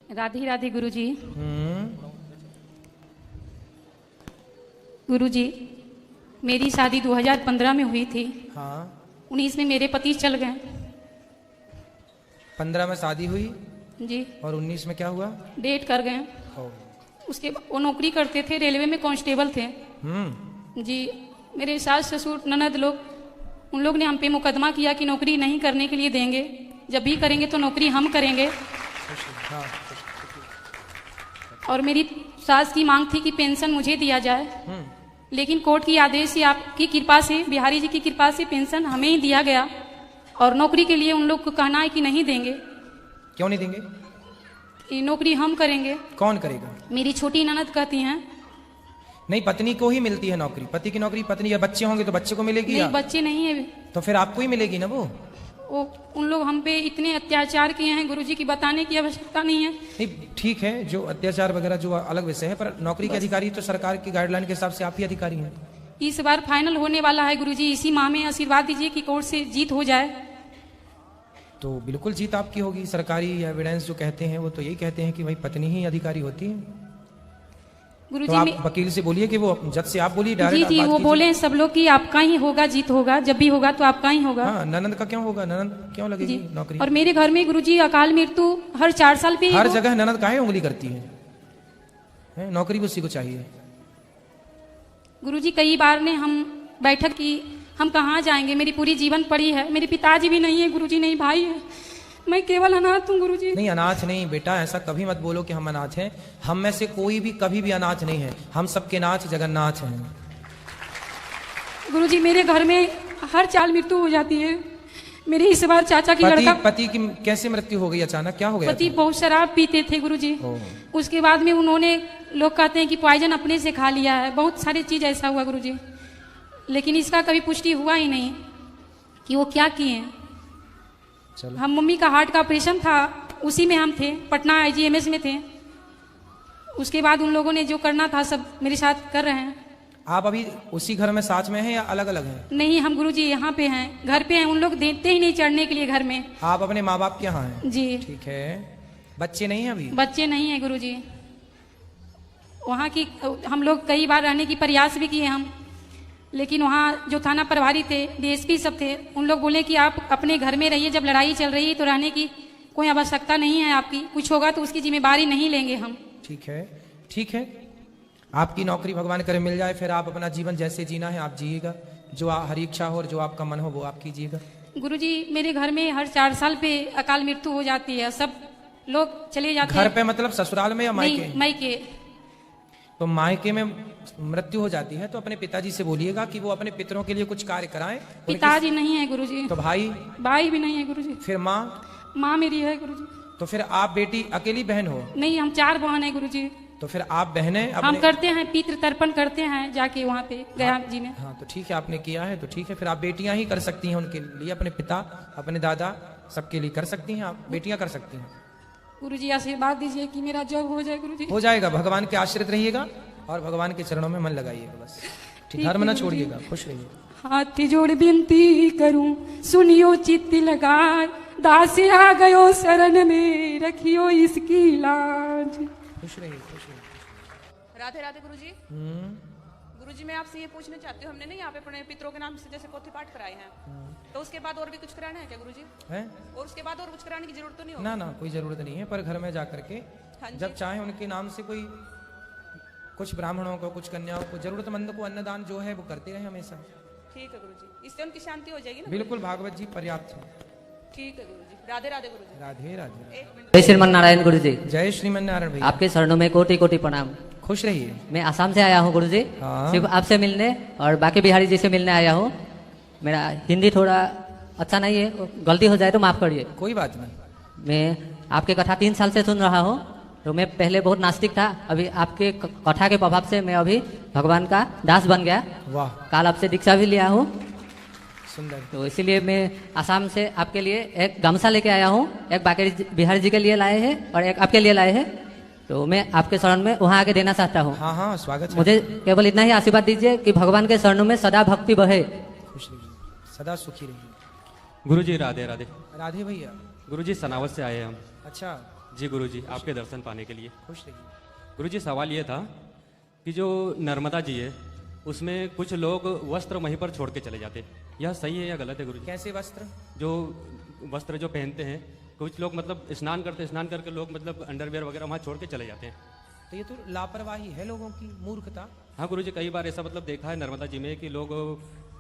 राधे राधे गुरुजी। गुरुजी, मेरी शादी 2015 में हुई थी। हाँ। 19 में मेरे पति चल गए। 15 में शादी हुई जी। और 19 में क्या हुआ? डेट कर गए। उसके वो नौकरी करते थे, रेलवे में कांस्टेबल थे। जी। मेरे सास ससुर ननद लोग, उन लोग ने हम पे मुकदमा किया कि नौकरी नहीं करने के लिए देंगे, जब भी करेंगे तो नौकरी हम करेंगे। और मेरी सास की मांग थी कि पेंशन मुझे दिया जाए, लेकिन कोर्ट की आदेश से, आपकी कृपा से, बिहारी जी की कृपा से पेंशन हमें ही दिया गया। और नौकरी के लिए उन लोग को कहना है कि नहीं देंगे। क्यों नहीं देंगे? ये नौकरी हम करेंगे। कौन करेगा? मेरी छोटी ननद कहती हैं। नहीं, पत्नी को ही मिलती है नौकरी। पति की नौकरी पत्नी, या बच्चे होंगे तो बच्चे को मिलेगी। नहीं, बच्चे नहीं है। तो फिर आपको ही मिलेगी ना वो। उन लोग हम पे इतने अत्याचार किए हैं गुरुजी की बताने की आवश्यकता नहीं है। नहीं, ठीक है, जो अत्याचार वगैरह जो अलग विषय है, पर नौकरी के अधिकारी तो सरकार की गाइडलाइन के हिसाब से आप ही अधिकारी हैं। इस बार फाइनल होने वाला है गुरुजी, इसी माह में आशीर्वाद दीजिए कि कोर्ट से जीत हो जाए। तो बिल्कुल जीत आपकी होगी। सरकारी एविडेंस जो कहते हैं वो तो यही कहते हैं कि भाई पत्नी ही अधिकारी होती है। गुरुजी, तो आप वकील से बोलिए कि वो जज से आप बोलिए डायरेक्ट। जी, वो बोले सब लोग कि आपका ही होगा, जीत होगा, जब भी होगा तो आपका ही होगा। हाँ, ननद का क्यों होगा? ननद क्यों लगेगी नौकरी? और मेरे घर में गुरुजी अकाल मृत्यु हर 4 साल पे हर जगह ननद काहे उंगली करती है? नौकरी भी उसी को चाहिए। गुरुजी, कई बार ने हम बैठक की, हम कहाँ जाएंगे, मेरी पूरी जीवन पड़ी है। मेरे पिताजी भी नहीं है गुरुजी, नहीं भाई है, मैं केवल अनाथ हूँ गुरुजी। नहीं, अनाथ नहीं बेटा, ऐसा कभी मत बोलो कि हम अनाथ हैं। हम में से कोई भी कभी भी अनाथ नहीं है। हम सबके नाथ जगन्नाथ हैं। गुरुजी, मेरे घर में हर चाल मृत्यु हो जाती है। मेरे इस बार चाचा की लड़का, पति की कैसे मृत्यु हो गई अचानक? क्या हो गया? पति बहुत शराब पीते थे गुरुजी। उसके बाद में उन्होंने, लोग कहते हैं कि पॉइजन अपने से खा लिया है। बहुत सारी चीज ऐसा हुआ गुरुजी, लेकिन इसका कभी पुष्टि हुआ ही नहीं कि वो क्या किए। हम मम्मी का हार्ट का ऑपरेशन था, उसी में हम थे, पटना IGMS में थे। उसके बाद उन लोगों ने जो करना था सब मेरे साथ कर रहे हैं। आप अभी उसी घर में साथ में हैं या अलग अलग हैं? नहीं, हम गुरुजी यहाँ पे हैं, घर पे हैं। उन लोग देते ही नहीं चढ़ने के लिए घर में। आप अपने माँ बाप के यहाँ हैं? जी। ठीक है। बच्चे नहीं हैं अभी? बच्चे नहीं है गुरुजी। वहाँ की हम लोग कई बार रहने की प्रयास भी किए हम, लेकिन वहाँ जो थाना प्रभारी थे, DSP सब थे, उन लोग बोले कि आप अपने घर में रहिए, जब लड़ाई चल रही है तो रहने की कोई आवश्यकता नहीं है आपकी, कुछ होगा तो उसकी जिम्मेदारी नहीं लेंगे हम। ठीक है, ठीक है। आपकी नौकरी भगवान करे मिल जाए, फिर आप अपना जीवन जैसे जीना है आप जिएगा, जो हर इच्छा हो और जो आपका मन हो वो आप कीजिएगा। गुरुजी, मेरे घर में हर 4 साल पे अकाल मृत्यु हो जाती है, सब लोग चले जाते हैं। घर पे मतलब ससुराल में या मायके? मायके। तो मायके में मृत्यु हो जाती है तो अपने पिताजी से बोलिएगा कि वो अपने पितरों के लिए कुछ कार्य कराएं। पिताजी नहीं है गुरुजी। तो भाई? भाई भी नहीं है गुरुजी। फिर माँ? माँ मेरी है गुरुजी। तो फिर आप बेटी अकेली बहन हो? नहीं, हम 4 बहन है गुरुजी। तो फिर आप बहनें हम करते हैं, पितृ तर्पण करते हैं जाके वहाँ पे गया जी में। हाँ, तो ठीक है, आपने किया है तो ठीक है। फिर आप बेटियां ही कर सकती हैं उनके लिए, अपने पिता, अपने दादा, सबके लिए कर सकती हैं। आप बेटियां कर सकती हैं। गुरुजी, आशीर्वाद दीजिए कि मेरा जॉब हो जाए गुरुजी। हो जाएगा, भगवान के आश्रित रहिएगा और भगवान के चरणों में मन लगाइएगा बस। ठीक, धर्म न छोड़िएगा, खुश रहिए। हाथ जोड़ विनती करूं, सुनियो चित्त लगाए, दास आ गयो शरण में, रखियो इसकी लाज। खुश रहिए, खुश रहिए। राधे राधे गुरुजी। गुरुजी, मैं आपसे ये पूछना चाहती हूँ, हमने नहीं यहाँ पे अपने पितरों के नाम से जैसे पोथी पाठ कराए हैं, तो उसके बाद और भी कुछ कराना है क्या गुरुजी? है? और उसके बाद और कुछ कराने की जरूरत तो नहीं होगी? ना ना, कोई जरूरत नहीं है, पर घर में जाकर के जब चाहे उनके नाम से कोई, कुछ ब्राह्मणों को, कुछ कन्याओं को, जरूरतमंद को अन्नदान जो है वो करते रहे हमेशा। ठीक है गुरुजी, इससे उनकी शांति हो जाएगी ना? बिल्कुल, भागवत जी पर्याप्त है। ठीक है गुरुजी। राधे राधे गुरुजी। राधे राधे। जय श्रीमन नारायण गुरुजी। जय श्रीमन नारायण भैया। आपके चरणों में कोटि कोटि प्रणाम। खुश रहिए। मैं आसाम से आया हूँ गुरुजी, सिर्फ आपसे मिलने और बाकी बिहारी जी से मिलने आया हूँ। मेरा हिंदी थोड़ा अच्छा नहीं है, गलती हो जाए तो माफ करिए। कोई बात नहीं। मैं आपके कथा 3 साल से सुन रहा हूँ। तो मैं पहले बहुत नास्तिक था, अभी आपके कथा के प्रभाव से मैं अभी भगवान का दास बन गया। वाह। काल आपसे दीक्षा भी लिया हूँ। सुंदर। तो इसीलिए मैं आसाम से आपके लिए एक गमछा लेके आया हूँ, एक बाकी बिहारी जी के लिए लाए हैं और एक आपके लिए लाए हैं। तो मैं आपके शरण में वहाँ आके देना चाहता हूँ। हाँ हाँ, स्वागत है। मुझे केवल इतना ही आशीर्वाद दीजिए कि भगवान के शरणों में सदा भक्ति बहे। खुश रहिए, सदा सुखी रहिए। गुरुजी राधे राधे। राधे भैया। गुरुजी सनावत से आए हम। अच्छा, जी गुरुजी, आपके दर्शन पाने के लिए। खुश रहिए। गुरुजी, सवाल ये था कि जो नर्मदा जी है उसमें कुछ लोग वस्त्र वहीं पर छोड़ के चले जाते हैं, यह सही है या गलत है गुरुजी? कैसे वस्त्र? जो वस्त्र जो पहनते हैं, कुछ लोग मतलब स्नान करके लोग मतलब अंडरवेयर वगैरह वहाँ छोड़ के चले जाते हैं। तो ये तो लापरवाही है, लोगों की मूर्खता। हाँ गुरुजी, कई बार ऐसा मतलब देखा है नर्मदा जी में कि लोग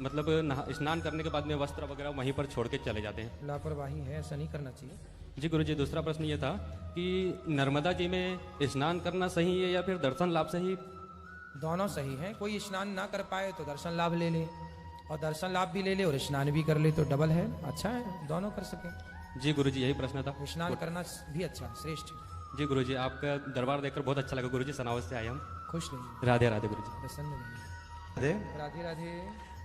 मतलब स्नान करने के बाद में वस्त्र वगैरह वहीं पर छोड़ के चले जाते हैं। लापरवाही है, ऐसा नहीं करना चाहिए। जी गुरुजी, दूसरा प्रश्न ये था कि नर्मदा जी में स्नान करना सही है या फिर दर्शन लाभ सही? दोनों सही है। कोई स्नान ना कर पाए तो दर्शन लाभ ले ले, और दर्शन लाभ भी ले ले और स्नान भी कर ले तो डबल है, अच्छा है, दोनों कर सके। जी गुरुजी, यही प्रश्न था। स्नान करना भी अच्छा, श्रेष्ठ। जी गुरुजी, आपका दरबार देखकर बहुत अच्छा लगा गुरुजी। सनावत से आए हम। खुश रहिए, राधे राधे गुरुजी। प्रसन्न रहिए। राधे राधे राधे।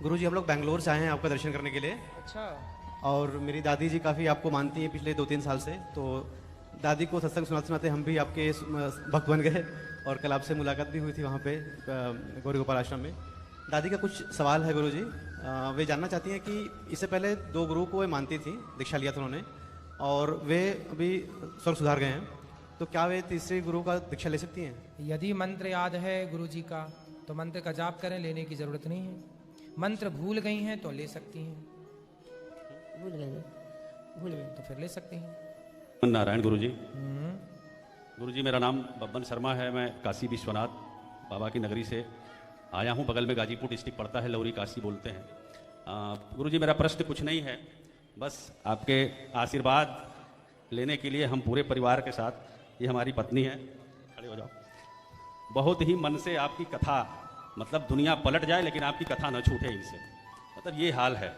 गुरुजी, हम लोग बेंगलोर से आए हैं आपका दर्शन करने के लिए। अच्छा। और मेरी दादी जी काफ़ी आपको मानती हैं पिछले 2-3 साल से, तो दादी को सत्संग सुनाते सुनाते हम भी आपके भक्त बन गए और कल आपसे मुलाकात भी हुई थी वहाँ पे गौरी गोपाल आश्रम में। दादी का कुछ सवाल है गुरुजी। वे जानना चाहती हैं कि इससे पहले 2 गुरु को वे मानती थी, दीक्षा लिया था उन्होंने, और वे अभी स्वर्ग सुधार गए हैं, तो क्या वे तीसरे गुरु का दीक्षा ले सकती हैं? यदि मंत्र याद है गुरु जी का तो मंत्र का जाप करें, लेने की जरूरत नहीं है। मंत्र भूल गई हैं तो ले सकती हैं, भूल गए तो फिर ले सकती हैं। नारायण गुरुजी। गुरुजी, मेरा नाम बब्बन शर्मा है। मैं काशी विश्वनाथ बाबा की नगरी से आया हूँ। बगल में गाजीपुर डिस्ट्रिक्ट पड़ता है, लौरी काशी बोलते हैं। गुरुजी, मेरा प्रश्न कुछ नहीं है, बस आपके आशीर्वाद लेने के लिए हम पूरे परिवार के साथ, ये हमारी पत्नी है, खड़े हो जाओ, बहुत ही मन से आपकी कथा, मतलब दुनिया पलट जाए लेकिन आपकी कथा न छूटे इनसे, मतलब ये हाल है।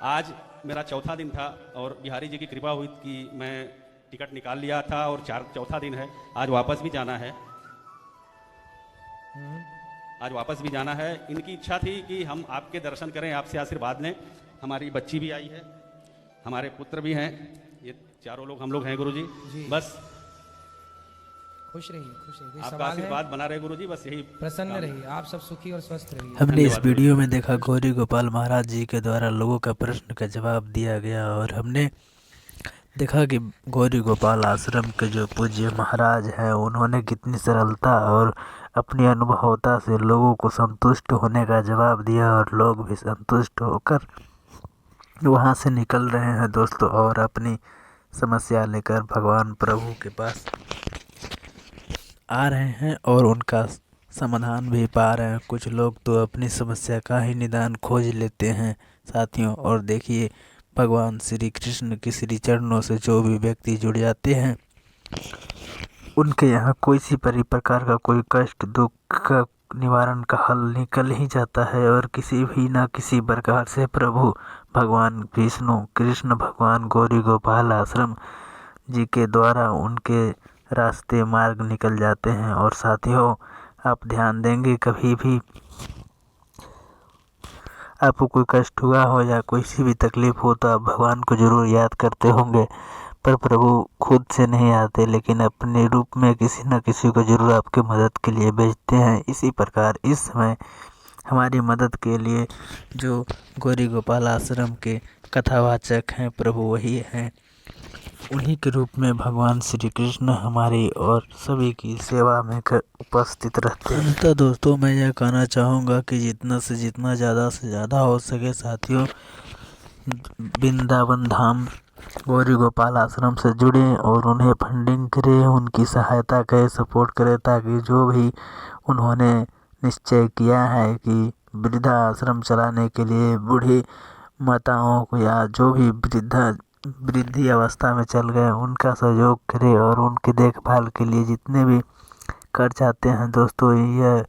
आज मेरा चौथा दिन था और बिहारी जी की कृपा हुई कि मैं टिकट निकाल लिया था और चौथा दिन है। आज वापस भी जाना है, आज वापस भी जाना है। इनकी इच्छा थी कि हम आपके दर्शन करें, आपसे आशीर्वाद लें। हमारी बच्ची भी आई है, हमारे पुत्र भी हैं, ये चारों लोग हम लोग हैं गुरुजी। बस खुश रहिए, खुश रहिए। आपका आशीर्वाद बना रहे गुरुजी, बस यही। प्रसन्न रहिए, आप सब सुखी और स्वस्थ रहिए। हमने इस वीडियो में देखा गौरी गोपाल महाराज जी के द्वारा लोगों का प्रश्न का जवाब दिया गया, और हमने देखा कि गौरी गोपाल आश्रम के जो पूज्य महाराज हैं उन्होंने कितनी सरलता और अपनी अनुभवता से लोगों को संतुष्ट होने का जवाब दिया, और लोग भी संतुष्ट होकर वहाँ से निकल रहे हैं दोस्तों, और अपनी समस्या लेकर भगवान प्रभु के पास आ रहे हैं और उनका समाधान भी पा रहे हैं। कुछ लोग तो अपनी समस्या का ही निदान खोज लेते हैं साथियों। और देखिए, भगवान श्री कृष्ण के श्री चरणों से जो भी व्यक्ति जुड़ जाते हैं उनके यहाँ कोई सी प्रकार का कोई कष्ट दुख का निवारण का हल निकल ही जाता है, और किसी भी ना किसी प्रकार से प्रभु भगवान विष्णु कृष्ण भगवान गौरी गोपाल आश्रम जी के द्वारा उनके रास्ते मार्ग निकल जाते हैं। और साथियों, आप ध्यान देंगे, कभी भी आपको कोई कष्ट हुआ हो या कोई सी भी तकलीफ हो तो आप भगवान को जरूर याद करते होंगे, पर प्रभु खुद से नहीं आते, लेकिन अपने रूप में किसी न किसी को जरूर आपके मदद के लिए भेजते हैं। इसी प्रकार इस समय हमारी मदद के लिए जो गौरी गोपाल आश्रम के कथावाचक हैं प्रभु वही हैं, उन्हीं के रूप में भगवान श्री कृष्ण हमारी और सभी की सेवा में उपस्थित रहते हैं। तो दोस्तों, मैं यह कहना चाहूँगा कि जितना से जितना ज़्यादा से ज़्यादा हो सके साथियों, वृंदावन धाम गौरी गोपाल आश्रम से जुड़ें और उन्हें फंडिंग करें, उनकी सहायता करें, सपोर्ट करें, ताकि जो भी उन्होंने निश्चय किया है कि वृद्धा आश्रम चलाने के लिए बूढ़ी माताओं को या जो भी वृद्धि अवस्था में चल गए उनका सहयोग करें, और उनकी देखभाल के लिए जितने भी कर जाते हैं दोस्तों, यह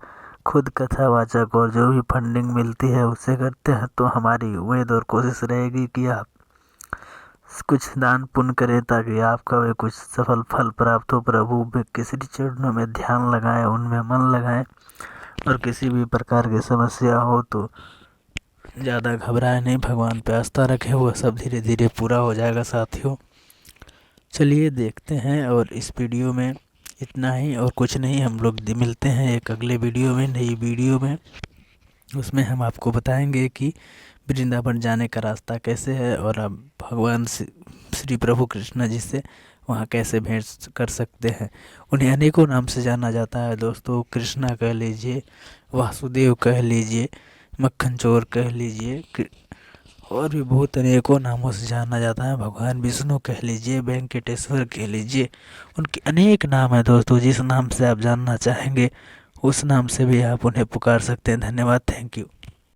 खुद कथावाचक और जो भी फंडिंग मिलती है उससे करते हैं। तो हमारी उम्मीद और कोशिश रहेगी कि आप कुछ दान पुण्य करें ताकि आपका भी कुछ सफल फल प्राप्त हो। प्रभु के श्री चरणों में ध्यान लगाएं, उनमें मन लगाएं, और किसी भी प्रकार की समस्या हो तो ज़्यादा घबराए नहीं, भगवान पे आस्था रखें, वो सब धीरे धीरे पूरा हो जाएगा साथियों। चलिए देखते हैं, और इस वीडियो में इतना ही और कुछ नहीं। हम लोग मिलते हैं एक अगले वीडियो में, नई वीडियो में। उसमें हम आपको बताएंगे कि वृंदावन जाने का रास्ता कैसे है, और अब भगवान श्री प्रभु कृष्ण जी से वहाँ कैसे भेंट कर सकते हैं। उन्हें अनेकों नाम से जाना जाता है दोस्तों, कृष्णा कह लीजिए, वासुदेव कह लीजिए, मक्खन चोर कह लीजिए, और भी बहुत अनेकों नामों से जाना जाता है। भगवान विष्णु कह लीजिए, वेंकटेश्वर कह लीजिए, उनके अनेक नाम है दोस्तों। जिस नाम से आप जानना चाहेंगे उस नाम से भी आप उन्हें पुकार सकते हैं। धन्यवाद, थैंक यू।